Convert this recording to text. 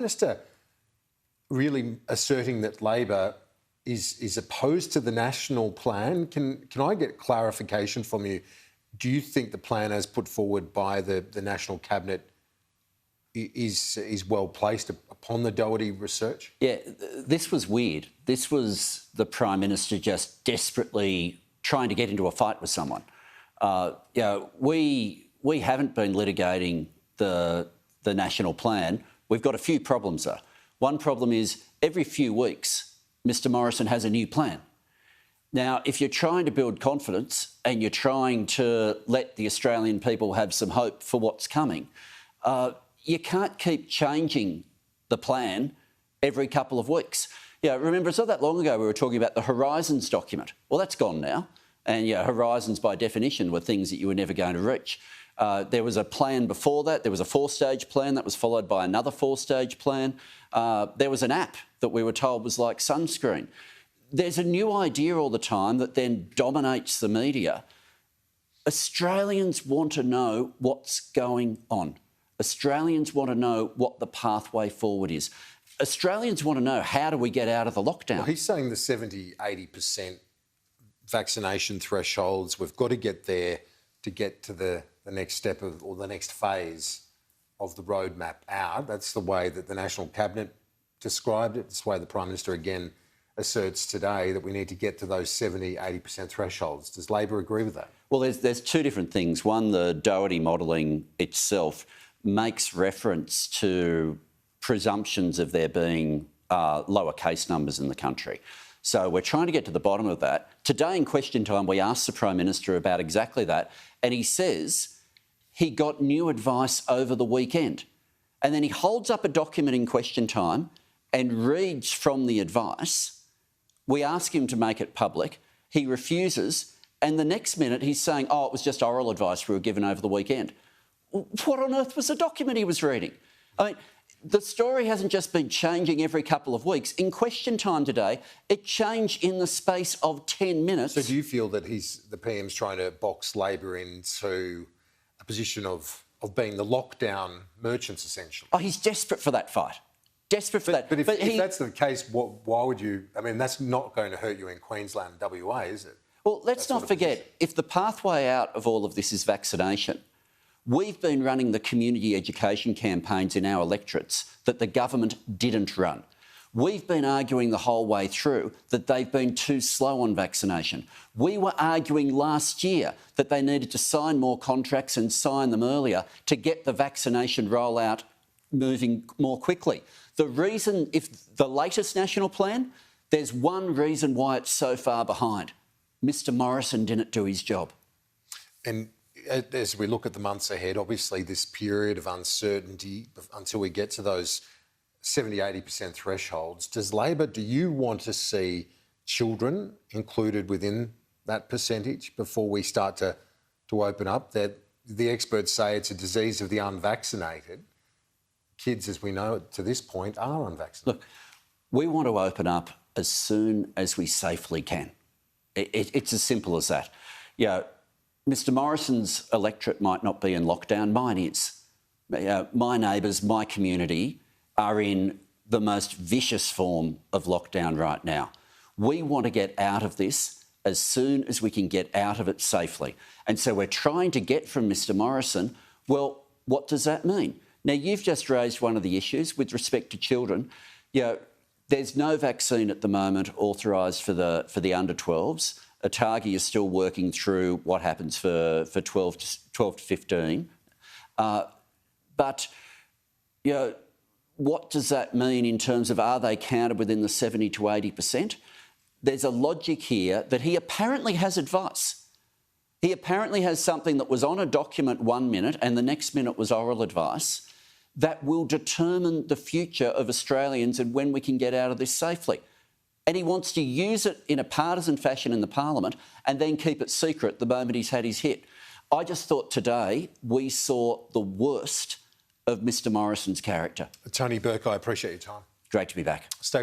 Minister really asserting that Labor is opposed to the national plan. Can I get clarification from you? Do you think the plan as put forward by the National Cabinet is well placed upon the Doherty research? Yeah, this was weird. This was the Prime Minister just desperately trying to get into a fight with someone. We haven't been litigating the national plan. We've got a few problems though. One problem is every few weeks, Mr Morrison has a new plan. Now, if you're trying to build confidence and you're trying to let the Australian people have some hope for what's coming, you can't keep changing the plan every couple of weeks. Remember, it's not that long ago we were talking about the Horizons document. Well, that's gone now. And horizons by definition were things that you were never going to reach. There was a plan before that. There was a 4-stage plan that was followed by another 4-stage plan. There was an app that we were told was like sunscreen. There's a new idea all the time that then dominates the media. Australians want to know what's going on. Australians want to know what the pathway forward is. Australians want to know, how do we get out of the lockdown? Well, he's saying the 70-80% vaccination thresholds, we've got to get there to get to the next step of, or the next phase of the roadmap out. That's the way that the National Cabinet described it. It's the way the Prime Minister again asserts today, that we need to get to those 70-80% thresholds. Does Labor agree with that? Well, there's two different things. One, the Doherty modelling itself makes reference to presumptions of there being lower case numbers in the country. So we're trying to get to the bottom of that. Today in Question Time, we asked the Prime Minister about exactly that, and he says he got new advice over the weekend. And then he holds up a document in Question Time and reads from the advice. We ask him to make it public. He refuses, and the next minute he's saying, oh, it was just oral advice we were given over the weekend. What on earth was the document he was reading? I mean, the story hasn't just been changing every couple of weeks. In Question Time today, it changed in the space of 10 minutes. So do you feel that the PM's trying to box Labor into a position of being the lockdown merchants, essentially? Oh, he's desperate for that fight. Desperate for that. But if that's the case, why would you... I mean, that's not going to hurt you in Queensland and WA, is it? Well, let's not forget, if the pathway out of all of this is vaccination, we've been running the community education campaigns in our electorates that the government didn't run. We've been arguing the whole way through that they've been too slow on vaccination. We were arguing last year that they needed to sign more contracts and sign them earlier to get the vaccination rollout moving more quickly. The reason, if the latest national plan, there's one reason why it's so far behind. Mr Morrison didn't do his job. And as we look at the months ahead, obviously this period of uncertainty until we get to those 70-80% thresholds, do you want to see children included within that percentage before we start to open up? That the experts say it's a disease of the unvaccinated. Kids, as we know to this point, are unvaccinated. Look, we want to open up as soon as we safely can. It's as simple as that. Mr Morrison's electorate might not be in lockdown, mine is. My neighbours, my community are in the most vicious form of lockdown right now. We want to get out of this as soon as we can get out of it safely. And so we're trying to get from Mr Morrison, well, what does that mean? Now, you've just raised one of the issues with respect to children. There's no vaccine at the moment authorised for the under-12s. ATAGI is still working through what happens for 12 to 15. But what does that mean in terms of, are they counted within the 70 to 80%? There's a logic here that he apparently has advice. He apparently has something that was on a document 1 minute and the next minute was oral advice that will determine the future of Australians and when we can get out of this safely. And he wants to use it in a partisan fashion in the Parliament and then keep it secret the moment he's had his hit. I just thought today we saw the worst of Mr Morrison's character. Tony Burke, I appreciate your time. Great to be back.